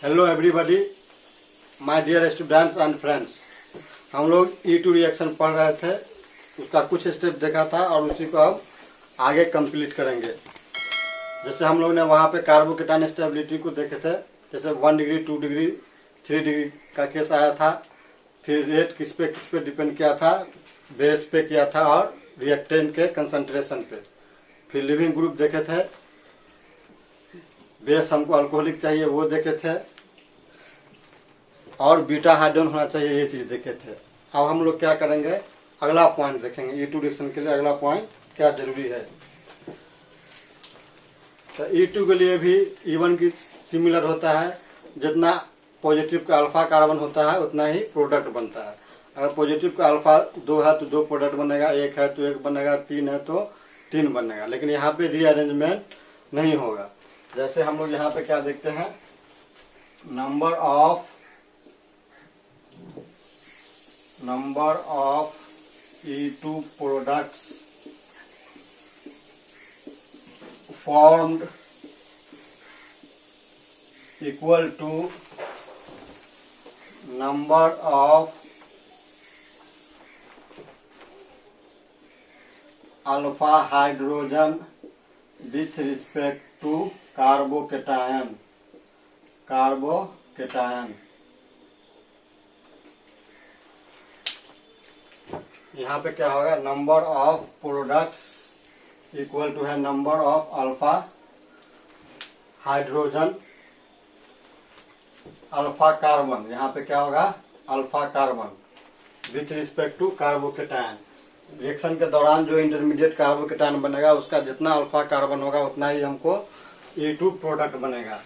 Hello everybody, my dear students and friends. हम लोग E2 reaction पढ़ रहे थे, उसका कुछ स्टेप देखा था और उसी को अब आगे कंप्लीट करेंगे। जैसे हम लोग ने वहाँ पे कार्बोकेटाइन स्टेबिलिटी को देखे थे, जैसे 1 डिग्री 2 डिग्री 3 डिग्री का केस आया था। फिर रेट किस पे डिपेंड किया था, बेस पे किया था और रिएक्टेंट के कंसंट्रेशन पे। फिर लिविंग ग्रुप देखे थे, बेस हमको अल्कोहलिक चाहिए वो देखे थे, और बीटा हाइड्रोजन होना चाहिए ये चीज देखे थे। अब हम लोग क्या करेंगे, अगला पॉइंट देखेंगे। E2 रिएक्शन के लिए अगला पॉइंट क्या जरूरी है। तो E2 के लिए भी E1 की सिमिलर होता है। जितना पॉजिटिव का अल्फा कार्बन होता है उतना ही प्रोडक्ट बनता है। अगर पॉजिटिव का अल्फा 2 है तो 2 प्रोडक्ट बनेगा, 1 है तो 1 बनेगा, 3 है तो 3 बनेगा। लेकिन यहाँ पे रीअरेंजमेंट नहीं होगा। जैसे हम लोग यहाँ पे क्या देखते हैं, number of E2 products formed equal to number of alpha hydrogen with respect to carbocation. यहाँ पे क्या होगा, number of products equal to है number of alpha hydrogen alpha carbon. यहाँ पे क्या होगा, alpha carbon with respect to carbocation. Reaction के दौरान जो इंटरमीडिएट कार्बोकेटायन बनेगा उसका जितना अल्फा कार्बन होगा उतना ही हमको E2 प्रोडक्ट बनेगा।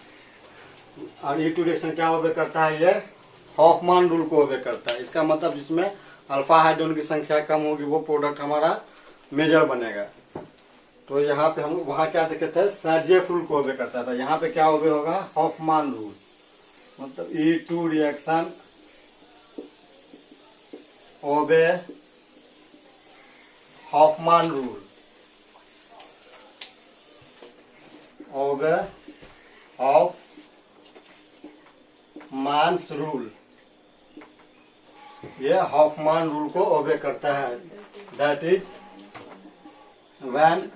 और E2 रिएक्शन क्या ओबे करता है, ये हॉफमान रूल को ओबे करता है। इसका मतलब जिसमें अल्फा हाइड्रोजन की संख्या कम होगी वो प्रोडक्ट हमारा मेजर बनेगा। तो यहाँ पे हम वहाँ क्या देखे थे, सर्जेफ रूल को ओबे करता था। यहाँ पे क्या ओबे होगा, हॉफमान रूल। मतलब E2 रिएक्शन ओबे हॉफमान रूल, ओबे हॉफमान्स रूल। ये हॉफमान रूल को ओबे करता है। That is when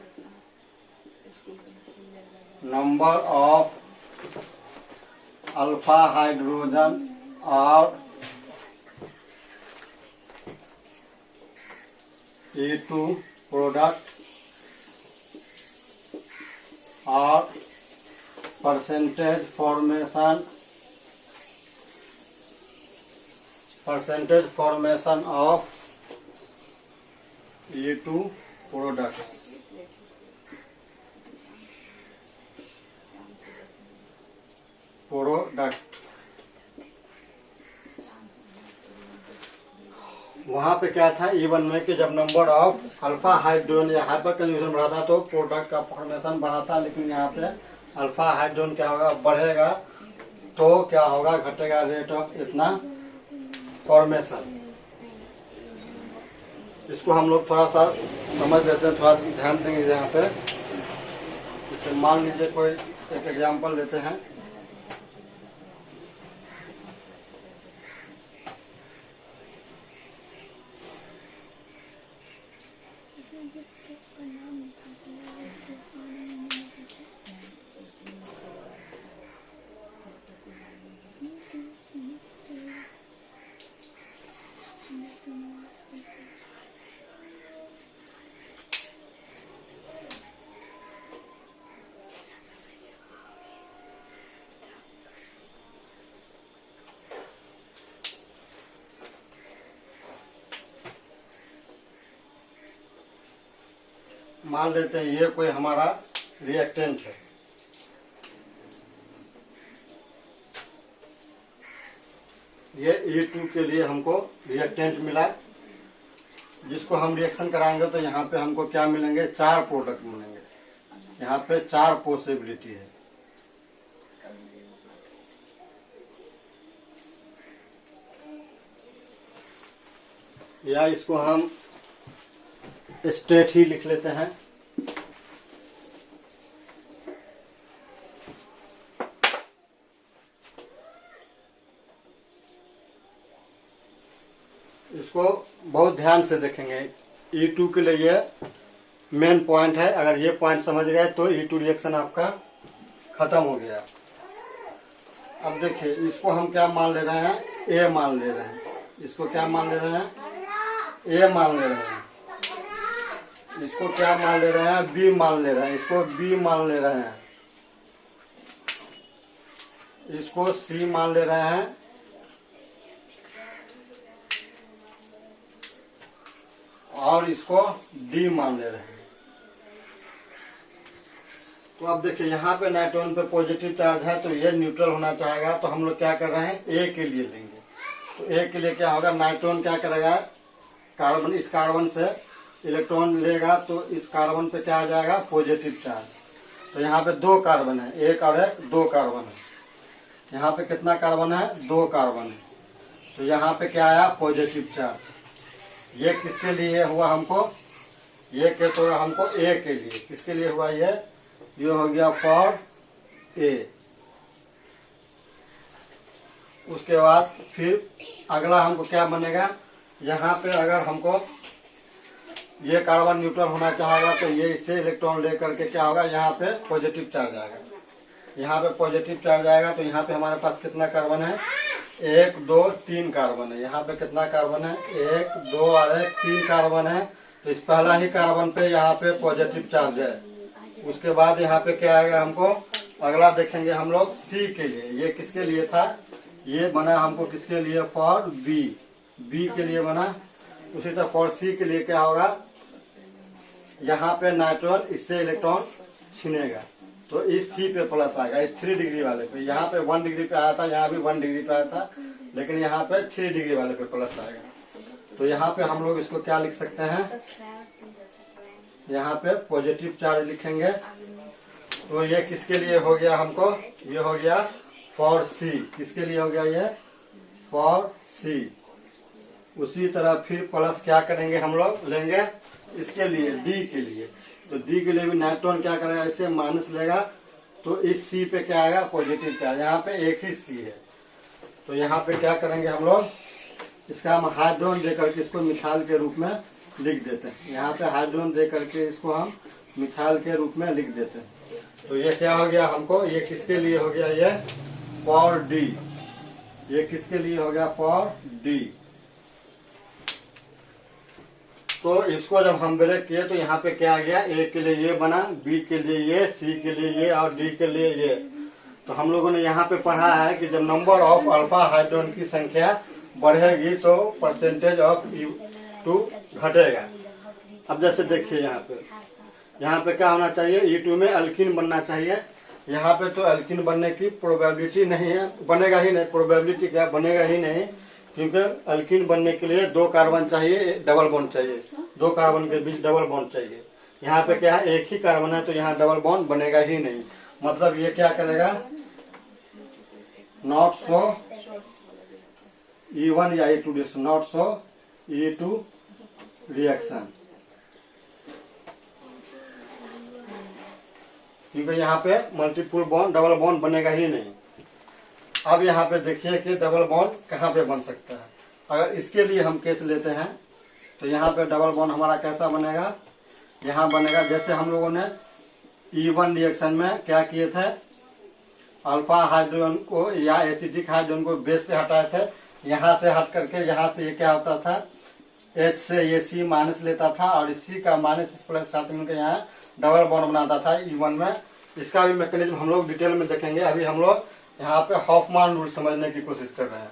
number of alpha hydrogen और E2 प्रोडक्ट और percentage formation of E2 products. वहां पे क्या था E1 में कि जब नंबर ऑफ अल्फा हाइड्रोजन या हाइपर कंजुगेशन बढ़ाता तो प्रोडक्ट का फॉर्मेशन बढ़ाता। लेकिन यहाँ पे अल्फा हाइड्रोजन क्या होगा, बढ़ेगा तो क्या होगा, घटेगा रेट ऑफ इतना फॉर्मेशन। इसको हम लोग थोड़ा सा समझ लेते हैं, थोड़ा ध्यान देंगे यहाँ पे। जैसे मान लीजिए कोई एक एग्जाम्पल लेते हैं। मान लेते हैं ये कोई हमारा रिएक्टेंट है। ये E2 के लिए हमको रिएक्टेंट मिला, जिसको हम रिएक्शन कराएंगे तो यहाँ पे हमको क्या मिलेंगे, 4 प्रोडक्ट मिलेंगे। यहाँ पे 4 पॉसिबिलिटी है। या इसको हम स्टेट ही लिख लेते हैं। ध्यान से देखेंगे। E2 के लिए ये मेन पॉइंट है, अगर ये पॉइंट समझ गए तो E2 रिएक्शन आपका खत्म हो गया। अब देखिए इसको हम क्या मान ले रहे हैं, ए मान ले रहे हैं। इसको क्या मान ले रहे हैं, ए मान ले रहे हैं। इसको क्या मान ले रहे हैं, बी मान ले रहे हैं। इसको बी मान ले रहे हैं। इसको सी मान ले रहे हैं। और इसको डी मान ले रहे हैं। तो अब देखिए यहाँ पे नाइट्रोजन पे पॉजिटिव चार्ज है तो ये न्यूट्रल होना चाहेगा, तो हम लोग क्या कर रहे हैं, ए के लिए लेंगे। तो ए के लिए क्या होगा, नाइट्रोजन क्या करेगा, कार्बन, इस कार्बन से इलेक्ट्रॉन लेगा तो इस कार्बन पे क्या आ जाएगा, पॉजिटिव चार्ज। तो यहाँ पे 2 कार्बन है, एक और एक 2 कार्बन है। यहाँ पे कितना कार्बन है, 2 कार्बन है। तो यहाँ पे क्या आया, पॉजिटिव चार्ज। ये किसके लिए हुआ हमको, ये केस होगा हमको ए के लिए। किसके लिए हुआ ये हो गया फॉर ए। उसके बाद फिर अगला हमको क्या बनेगा, यहाँ पे अगर हमको ये कार्बन न्यूट्रल होना चाहेगा तो ये इससे इलेक्ट्रॉन लेकर के क्या होगा, यहाँ पे पॉजिटिव चार्ज आएगा। यहाँ पे पॉजिटिव चार्ज आएगा तो यहाँ पे हमारे पास कितना कार्बन है, 1 2 3 कार्बन है। यहाँ पे कितना कार्बन है, 1 2 और 1 3 कार्बन है। तो इस पहला ही कार्बन पे यहाँ पे पॉजिटिव चार्ज है। उसके बाद यहाँ पे क्या आएगा, हमको अगला देखेंगे हम लोग सी के लिए। ये किसके लिए था, ये बना हमको किसके लिए, फॉर बी, बी के लिए बना। उसी तरह फॉर सी के लिए क्या होगा, यहाँ पे नाइट्रोजन इससे इलेक्ट्रॉन छीनेगा तो इस सी पे प्लस आएगा, इस 3 डिग्री वाले पे। यहाँ पे 1 डिग्री पे आया था, यहाँ भी 1 डिग्री पे आया था, लेकिन यहाँ पे 3 डिग्री वाले पे प्लस आएगा। तो यहाँ पे हम लोग इसको क्या लिख सकते हैं, यहाँ पे पॉजिटिव चार्ज लिखेंगे। तो ये किसके लिए हो गया हमको, ये हो गया फॉर सी। किसके लिए हो गया ये, फॉर सी। उसी तरह फिर प्लस क्या करेंगे, हम लोग लेंगे इसके लिए, डी के लिए। तो डी के लिए भी नाइट्रोजन क्या करेगा, इससे माइनस लेगा तो इस सी पे क्या आएगा, पॉजिटिव चार्ज। यहाँ पे एक ही सी है तो यहाँ पे क्या करेंगे हम लोग, इसका हम हाइड्रोजन दे करके इसको मिथाइल के रूप में लिख देते हैं। यहाँ पे हाइड्रोजन दे करके इसको हम मिथाइल के रूप में लिख देते हैं। तो ये क्या हो गया हमको, ये किसके लिए हो गया, ये फॉर डी। ये किसके लिए हो गया, फॉर डी। तो इसको जब हम ब्रेक किए तो यहाँ पे क्या आ गया, ए के लिए ये बना, बी के लिए ये, सी के लिए ये और डी के लिए ये। तो हम लोगों ने यहाँ पे पढ़ा है कि जब नंबर ऑफ अल्फा हाइड्रोजन की संख्या बढ़ेगी तो परसेंटेज ऑफ E2 घटेगा। अब जैसे देखिए यहाँ पे क्या होना चाहिए, E2 में अल्कीन बनना चाहिए। यहाँ पे तो अल्कीन बनने की प्रोबेबिलिटी नहीं है, बनेगा ही नहीं। प्रोबेबिलिटी क्या, बनेगा ही नहीं, क्योंकि अल्कीन बनने के लिए 2 कार्बन चाहिए, डबल बॉन्ड चाहिए। 2 कार्बन के बीच डबल बॉन्ड चाहिए। यहाँ पे क्या है, एक ही कार्बन है तो यहाँ डबल बॉन्ड बनेगा ही नहीं। मतलब ये क्या करेगा, नॉट सो E1 या E2 reaction, not so E2 reaction, क्योंकि यहाँ पे मल्टीपल बॉन्ड, डबल बॉन्ड बनेगा ही नहीं। अब यहाँ पे देखिए कि डबल बॉन्ड कहाँ पे बन सकता है। अगर इसके लिए हम केस लेते हैं तो यहाँ पे डबल बॉन्ड हमारा कैसा बनेगा, यहाँ बनेगा जैसे हम लोगों ने E1 रिएक्शन में क्या किए थे, अल्फा हाइड्रोजन को या एसिडिक हाइड्रोजन को बेस से हटाए थे। यहाँ से हट करके यहाँ से ये क्या होता था, H से ये C माइनस लेता था और इस C का माइनस इस प्लस साथ मिलकर यहाँ डबल बॉन्ड बनाता था E1 में। इसका भी मैकेनिज्म हम लोग डिटेल में देखेंगे। अभी हम लोग यहाँ पे हॉफमान रूल समझने की कोशिश कर रहे हैं।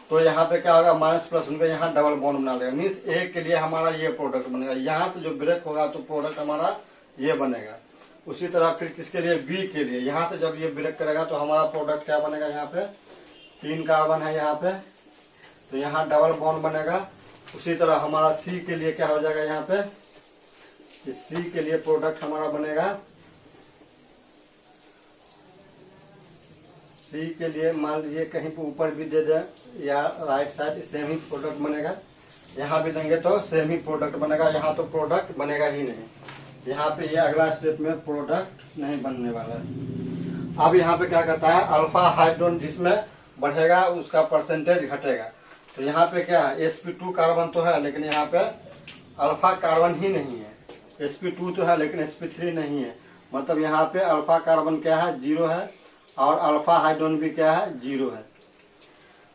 तो यहाँ पे क्या होगा, माइनस प्लस उनका यहाँ डबल बॉन्ड बना लेगा। मीन्स ए के लिए हमारा ये प्रोडक्ट बनेगा। यहाँ से जो ब्रेक होगा तो प्रोडक्ट हमारा ये बनेगा। उसी तरह फिर किसके लिए, बी के लिए, यहाँ से जब ये ब्रेक करेगा तो हमारा प्रोडक्ट क्या बनेगा, यहाँ पे 3 कार्बन है यहाँ पे, तो यहाँ डबल बॉन्ड बनेगा। उसी तरह हमारा सी के लिए क्या हो जाएगा, यहाँ पे सी के लिए प्रोडक्ट हमारा बनेगा, सी के लिए मान लीजिए कहीं पे ऊपर भी दे दें या राइट साइड सेम ही प्रोडक्ट बनेगा। यहाँ भी देंगे तो सेम ही प्रोडक्ट बनेगा। यहाँ तो प्रोडक्ट बनेगा ही नहीं। यहाँ पे ये अगला स्टेप में प्रोडक्ट नहीं बनने वाला है। अब यहाँ पे क्या कहता है, अल्फा हाइड्रोजन जिसमें बढ़ेगा उसका परसेंटेज घटेगा। तो यहाँ पे क्या है, sp2 कार्बन तो है लेकिन यहाँ पे अल्फा कार्बन ही नहीं है। sp2 तो है लेकिन sp3 नहीं है, मतलब यहाँ पे अल्फा कार्बन क्या है, 0 है, और अल्फा हाइड्रोजन भी क्या है, 0 है।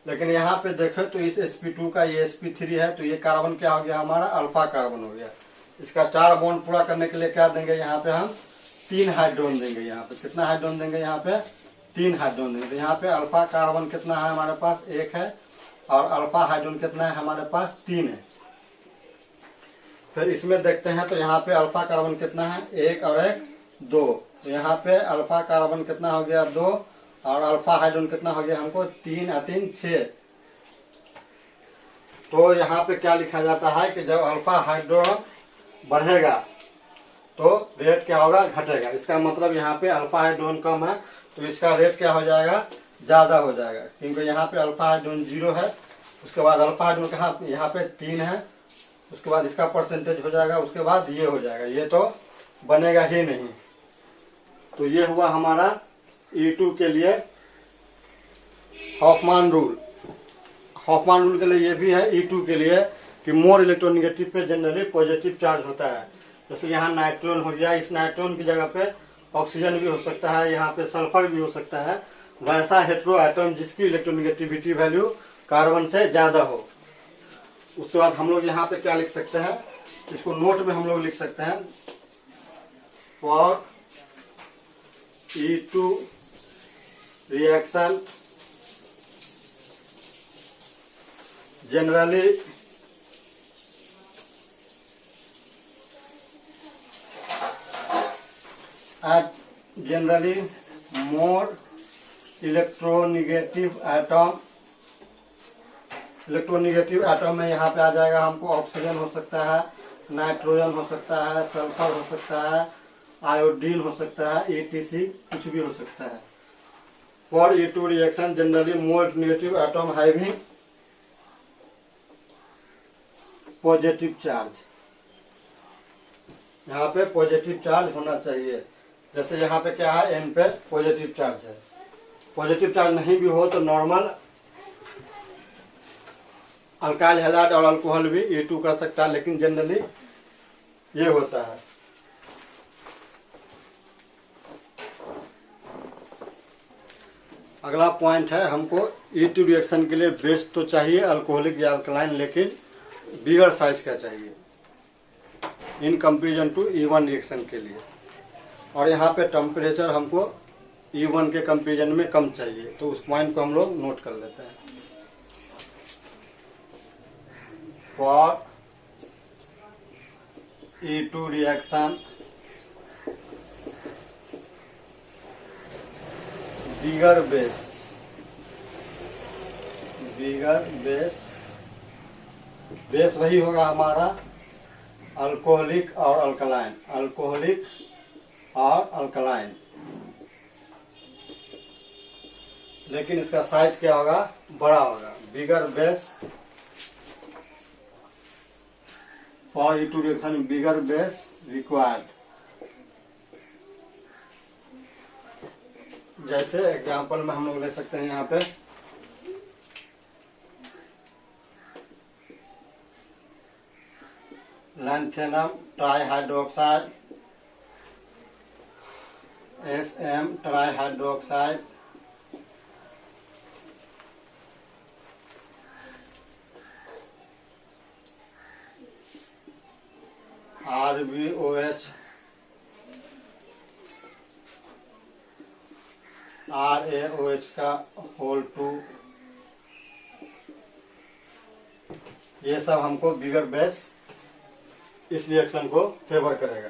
लेकिन यहाँ पे देखें तो इस sp2 का ये sp3 है, तो ये कार्बन क्या हो गया हमारा, अल्फा कार्बन हो गया। इसका 4 बॉन्ड पूरा करने के लिए क्या देंगे, यहाँ पे हम 3 हाइड्रोजन देंगे। यहाँ पे कितना हाइड्रोजन देंगे, यहाँ पे 3 हाइड्रोजन देंगे। तो यहाँ पे अल्फा कार्बन कितना है हमारे पास, 1 है, और अल्फा हाइड्रोजन कितना है हमारे पास, 3 है। फिर इसमें देखते हैं तो यहाँ पे अल्फा कार्बन कितना है, 1 और 1 2। तो यहाँ पे अल्फा कार्बन कितना हो गया, 2, और अल्फा हाइड्रोजन कितना हो गया हमको, 3 और 3 6। तो यहाँ पे क्या लिखा जाता है कि जब अल्फा हाइड्रोजन बढ़ेगा तो रेट क्या होगा, घटेगा। इसका मतलब यहाँ पे अल्फा हाइड्रोजन कम है तो इसका रेट क्या हो जाएगा, ज्यादा हो जाएगा, क्योंकि यहाँ पे अल्फा हाइड्रोजन 0 है। उसके बाद अल्फा हाइड्रोजन कहाँ, यहाँ पे 3 है, उसके बाद इसका परसेंटेज हो जाएगा, उसके बाद ये हो जाएगा, ये तो बनेगा ही नहीं। तो ये हुआ हमारा E2 के लिए हॉफमान रूल। हॉफमान रूल के लिए ये भी है E2 के लिए कि मोर इलेक्ट्रोनेगेटिव पे जनरली पॉजिटिव चार्ज होता है। जैसे यहाँ नाइट्रोजन हो गया, इस नाइट्रोजन की जगह पे ऑक्सीजन भी हो सकता है, यहाँ पे सल्फर भी हो सकता है। वैसा हेटेरो एटम जिसकी इलेक्ट्रोनेगेटिविटी वैल्यू कार्बन से ज्यादा हो। उसके बाद हम लोग यहाँ पे क्या लिख सकते हैं, इसको नोट में हम लोग लिख सकते हैं, for E2 reaction generally more electronegative atom में यहाँ पे आ जाएगा हमको ऑक्सीजन हो सकता है, नाइट्रोजन हो सकता है, सल्फर हो सकता है, आयोडीन हो सकता है, ETC कुछ भी हो सकता है। For E2 reaction generally more negative atom having positive charge, यहाँ पे पॉजिटिव चार्ज होना चाहिए। जैसे यहाँ पे क्या है, N पे पॉजिटिव चार्ज है। पॉजिटिव चार्ज नहीं भी हो तो नॉर्मल अल्काइल हैलाइड और अल्कोहल भी E2 कर सकता है, लेकिन जनरली ये होता है। अगला पॉइंट है, हमको E2 रिएक्शन के लिए बेस तो चाहिए अल्कोहलिक या अल्कलाइन, लेकिन बिगर साइज का चाहिए in comparison to E1 reaction के लिए। और यहाँ पे टेम्परेचर हमको E1 के कंपेरिजन में कम चाहिए, तो उस पॉइंट को हम लोग नोट कर लेते हैं। For E2 reaction bigger base base वही होगा हमारा अल्कोहलिक और अल्कलाइन, लेकिन इसका साइज क्या होगा, बड़ा होगा। Bigger base for E2 reaction bigger base required. जैसे एग्जांपल में हम लोग ले सकते हैं, यहाँ पे lanthanum trihydroxide, SM trihydroxide, RbOH, RaOH का होल 2, ये सब हमको बिगर बेस इस रिएक्शन को फेवर करेगा।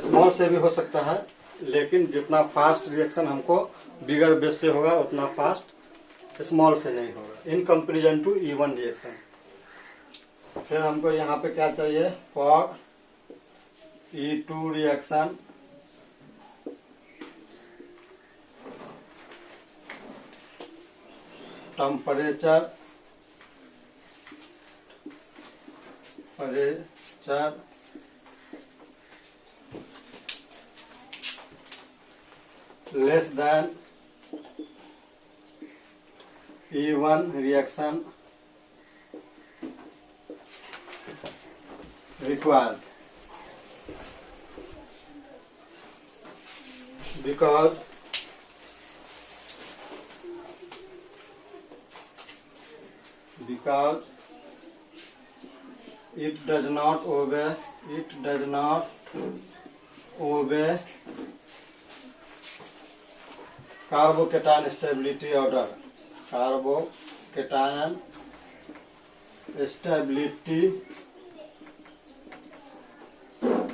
स्मॉल से भी हो सकता है, लेकिन जितना फास्ट रिएक्शन हमको बिगर बेस से होगा उतना फास्ट स्मॉल से नहीं होगा in comparison to E1 reaction. फिर हमको यहाँ पे क्या चाहिए, for E2 reaction temperature less than E1 reaction required because it does not obey carbocation stability order. Carbocation stability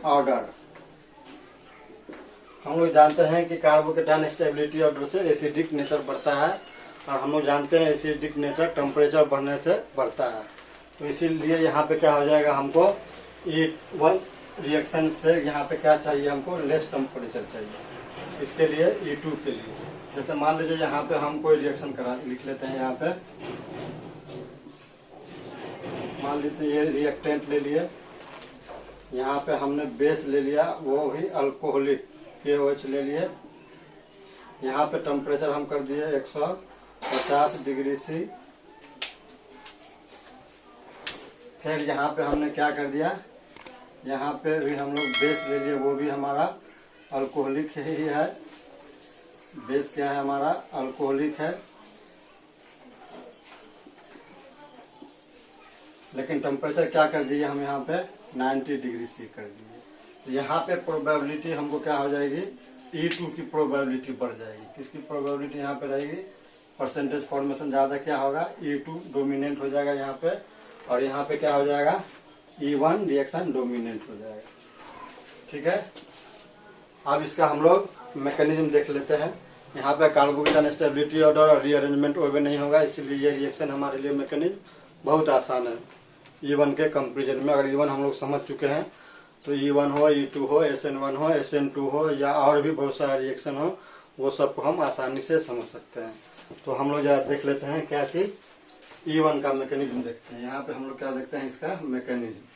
order. हम लोग जानते हैं कि कार्बोकेटाइन स्टेबिलिटी ऑर्डर से एसिडिक नेचर बढ़ता है, और हम लोग जानते हैं एसिडिक नेचर टेम्परेचर बढ़ने से बढ़ता है। तो इसीलिए यहाँ पे क्या हो जाएगा, हमको E1 रिएक्शन से यहाँ पे क्या चाहिए, हमको लेस टेम्परेचर चाहिए। इसके लिए E2 के लिए जैसे मान लीजिए यहाँ पे हम कोई रिएक्शन करा लिख लेते हैं। यहाँ पे मान लीजिए ये रिएक्टेंट ले लिए, यहाँ पे हमने बेस ले लिया, वो भी अल्कोहलिक KOH ले लिए। यहाँ पे टेम्परेचर हम कर दिए 150 डिग्री C। फिर यहाँ पे हमने क्या कर दिया, यहाँ पे भी हम लोग बेस ले लिए, वो भी हमारा अल्कोहलिक ही है। बेस क्या है हमारा, अल्कोहलिक है, लेकिन टेम्परेचर क्या कर दिए हम यहाँ पे 90 डिग्री C कर दिए। तो यहाँ पे प्रोबेबिलिटी हमको क्या हो जाएगी, E2 की प्रोबेबिलिटी बढ़ जाएगी। किसकी प्रोबेबिलिटी यहाँ पे रहेगी, परसेंटेज फॉर्मेशन ज्यादा क्या होगा, E2 डोमिनेंट हो जाएगा यहाँ पे, और यहाँ पे क्या हो जाएगा, E1 रिएक्शन डोमिनेंट हो जाएगा। ठीक है, अब इसका हम लोग मैकेनिज्म देख लेते हैं। यहाँ पे कार्बोकेटाइन स्टेबिलिटी ऑर्डर और रीअरेंजमेंट ओबे नहीं होगा, इसलिए ये रिएक्शन हमारे लिए मैकेनिज्म बहुत आसान है E1 के कंपेरिजन में। अगर E1 हम लोग समझ चुके हैं तो E1 हो, E2 हो, SN1 हो, SN2 हो, या और भी बहुत सारा रिएक्शन हो, वो सबको हम आसानी से समझ सकते हैं। तो हम लोग जरा देख लेते हैं क्या चीज, E1 का मैकेनिज्म देखते हैं। यहाँ पे हम लोग क्या देखते हैं, इसका मैकेनिज्म।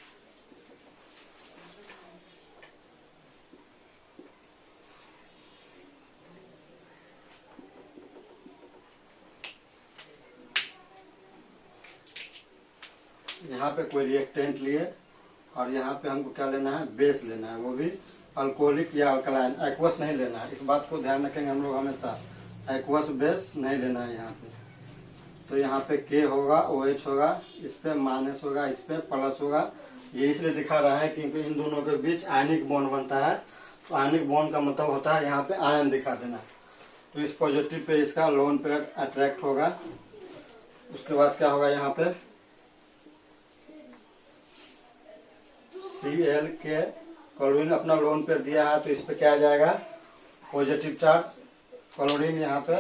यहाँ पे कोई रिएक्टेंट लिए, और यहाँ पे हमको क्या लेना है, बेस लेना है, वो भी अल्कोहलिक या अल्कलाइन, एक्वस नहीं लेना है। इस बात को ध्यान रखेंगे हम लोग हमेशा, एक्वस बेस नहीं लेना है यहाँ पे। तो यहाँ पे K होगा, OH होगा, इस पे माइनस होगा, इस पे प्लस होगा। ये इसलिए दिखा रहा है क्योंकि इन दोनों के बीच आयनिक बॉन्ड बनता है। तो आयनिक बॉन्ड का मतलब होता है यहाँ पे आयन दिखा देना। तो इस पॉजिटिव पे इसका लोन पेयर अट्रैक्ट होगा। उसके बाद क्या होगा, यहाँ पे Cl के क्लोरीन अपना लोन पेयर दिया है, तो इस पे क्या आ जाएगा, पॉजिटिव चार्ज। क्लोरीन यहाँ पे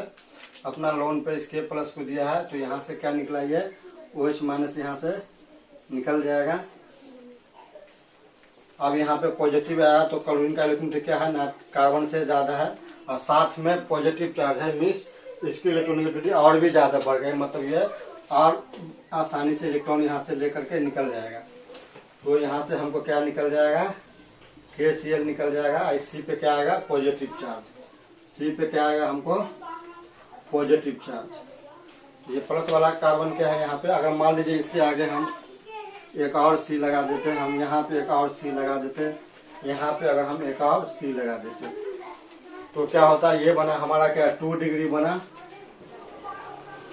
अपना लोन पे इस K प्लस को दिया है, तो यहाँ से क्या निकला, ये OH माइनस यहाँ से निकल जाएगा। अब यहाँ पे पॉजिटिव आया तो क्लोरीन का इलेक्ट्रॉनिक क्या है ना, कार्बन से ज्यादा है, और साथ में पॉजिटिव चार्ज है, मीन्स इसकी इलेक्ट्रॉनिक और भी ज्यादा बढ़ गई, मतलब ये और आसानी से इलेक्ट्रॉन यहाँ से लेकर के निकल जाएगा। तो यहाँ से हमको क्या निकल जाएगा, KCl निकल जाएगा। C पे क्या आएगा, पॉजिटिव चार्ज। C पे क्या आएगा, हमको पॉजिटिव चार्ज। ये प्लस वाला कार्बन क्या है यहाँ पे, अगर मान लीजिए इसके आगे हम एक और C लगा देते हैं, हम यहाँ पे एक और C लगा देते हैं, यहाँ पे अगर हम एक और C लगा देते हैं, तो क्या होता है, ये बना हमारा क्या 2 डिग्री बना।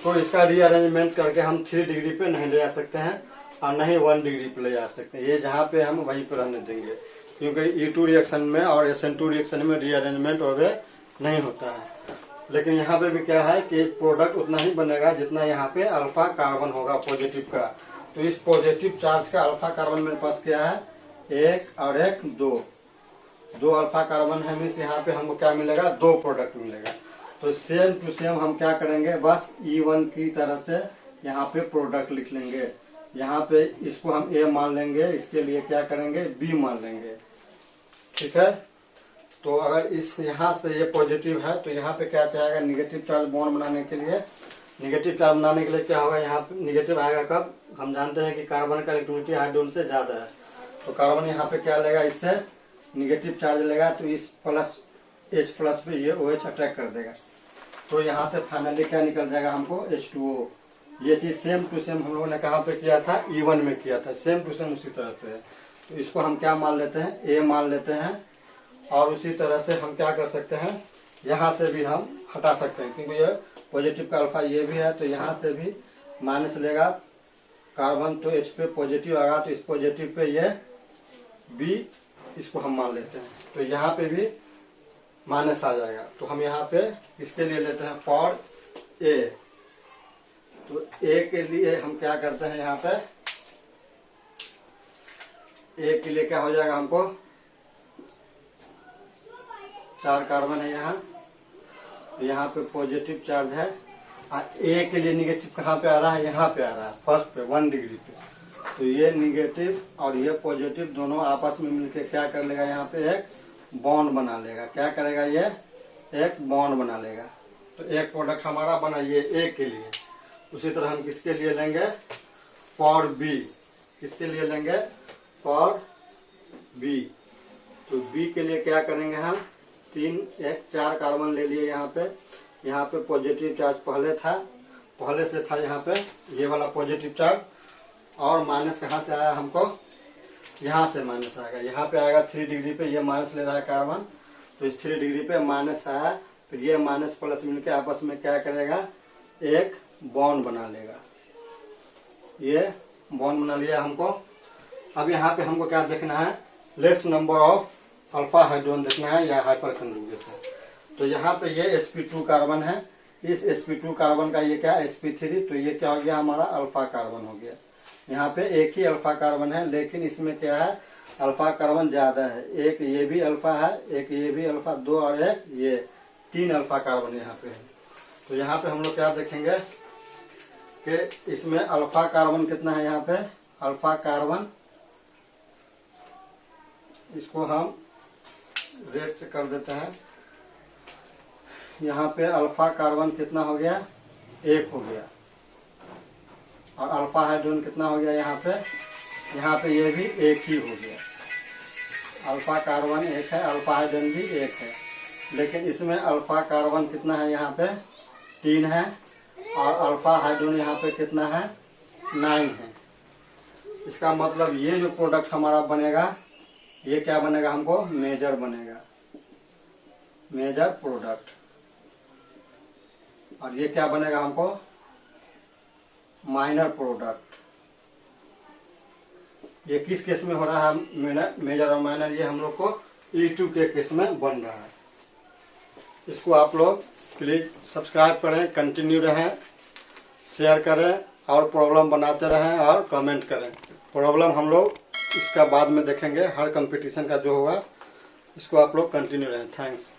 तो इसका रीअरेंजमेंट करके हम 3 डिग्री पे नहीं ले जा सकते हैं, और नहीं 1 डिग्री पे ले जा सकते हैं। ये जहाँ पे हम वहीं पे रहने देंगे, क्योंकि E2 रिएक्शन में और SN2 रिएक्शन में रीअरेंजमेंट वगैरह नहीं होता है। लेकिन यहाँ पे भी क्या है कि प्रोडक्ट उतना ही बनेगा जितना यहाँ पे अल्फा कार्बन होगा पॉजिटिव का। तो इस पॉजिटिव चार्ज का अल्फा कार्बन मेरे पास क्या है, 1 और 1 2 अल्फा कार्बन है, मीन्स यहाँ पे हमको क्या मिलेगा, 2 प्रोडक्ट मिलेगा। तो सेम टू सेम हम क्या करेंगे, बस E1 की तरह से यहाँ पे प्रोडक्ट लिख लेंगे। यहाँ पे इसको हम A मान लेंगे, इसके लिए क्या करेंगे, B मान लेंगे। ठीक है, तो अगर इस यहाँ से ये पॉजिटिव है, तो यहाँ पे क्या चाहेगा, निगेटिव चार्ज बॉन्ड बनाने के लिए। निगेटिव चार्ज बनाने के लिए क्या होगा, यहाँ पे निगेटिव आएगा कब, हम जानते हैं कि कार्बन का इलेक्ट्रॉनिटी हाइड्रोजन से ज्यादा है। तो कार्बन यहाँ पे क्या लेगा, इससे निगेटिव चार्ज लेगा, तो इस प्लस H प्लस पे ये OH अट्रैक्ट कर देगा। तो यहाँ से फाइनली क्या निकल जाएगा, हमको H2O। ये चीज सेम टू सेम हम लोगों ने कहाँ पे किया था, E1 में किया था, सेम टू सेम उसी तरह से है। तो इसको हम क्या मान लेते हैं, ए मान लेते हैं। और उसी तरह से हम क्या कर सकते हैं, यहाँ से भी हम हटा सकते हैं, क्योंकि ये पॉजिटिव का अल्फा ये भी है, तो यहाँ से भी माइनस लेगा कार्बन, तो H पे पॉजिटिव आएगा, तो इस पॉजिटिव पे ये B इसको हम मान लेते हैं, तो यहाँ पे भी माइनस आ जाएगा। तो हम यहाँ पे इसके लिए लेते हैं फॉर A। तो A के लिए हम क्या करते हैं, यहाँ पे A के लिए क्या हो जाएगा, हमको 4 कार्बन है यहाँ, तो यहाँ पे पॉजिटिव चार्ज है। A के लिए निगेटिव कहाँ पे आ रहा है, यहाँ पे आ रहा है, फर्स्ट पे 1 डिग्री पे। तो ये निगेटिव और ये पॉजिटिव दोनों आपस में मिलके क्या कर लेगा, यहाँ पे एक बॉन्ड बना लेगा। क्या करेगा, ये एक बॉन्ड बना लेगा। तो एक प्रोडक्ट हमारा बना ये A के लिए। उसी तरह हम किसके लिए लेंगे, फॉर B। किसके लिए लेंगे, फॉर B। तो B के लिए क्या करेंगे, हम 4 कार्बन ले लिए यहाँ पे पॉजिटिव चार्ज पहले से था यहाँ पे ये वाला पॉजिटिव चार्ज, और माइनस कहाँ से आया हमको, यहाँ से माइनस आएगा। यहाँ पे आएगा 3 डिग्री पे, ये माइनस ले रहा है कार्बन, तो इस 3 डिग्री पे माइनस आया, फिर ये माइनस प्लस मिलके आपस में क्या करेगा, एक बॉन्ड बना लेगा। ये बॉन्ड बना लिया हमको। अब यहाँ पे हमको क्या देखना है, less number of alpha hydrogen देखना है या हाइपर कंजुगेशन। तो यहाँ पे ये sp2 कार्बन है, इस sp2 कार्बन का ये क्या sp3, तो ये क्या हो गया, हमारा अल्फा कार्बन हो गया। यहाँ पे एक ही अल्फा कार्बन है, लेकिन इसमें क्या है, अल्फा कार्बन ज्यादा है। एक ये भी अल्फा है, एक ये भी अल्फा, 2 और एक ये 3 अल्फा कार्बन यहाँ पे है। तो यहाँ पे हम लोग क्या देखेंगे कि इसमें अल्फा कार्बन कितना है, यहाँ पे अल्फा कार्बन, इसको हम रेड से कर देते हैं। यहाँ पे अल्फा कार्बन कितना हो गया, 1 हो गया। और अल्फा हाइड्रोजन कितना हो गया, यहाँ पे ये भी 1 ही हो गया। अल्फा कार्बन 1 है, अल्फा हाइड्रोजन भी 1 है, लेकिन इसमें अल्फा कार्बन कितना है, यहाँ पे 3 है, और अल्फा हाइड्रोजन यहाँ पे कितना है, 9 है। इसका मतलब ये जो प्रोडक्ट हमारा बनेगा, ये क्या बनेगा, हमको मेजर बनेगा, मेजर प्रोडक्ट। और ये क्या बनेगा, हमको माइनर प्रोडक्ट। ये किस केस में हो रहा है, मेजर और माइनर, ये हम लोग को E2 के केस में बन रहा है। इसको आप लोग प्लीज सब्सक्राइब करें, कंटिन्यू रहें, शेयर करें, और प्रॉब्लम बनाते रहें और कमेंट करें। प्रॉब्लम हम लोग इसका बाद में देखेंगे, हर कंपटीशन का जो होगा, इसको आप लोग कंटिन्यू रहें। थैंक्स।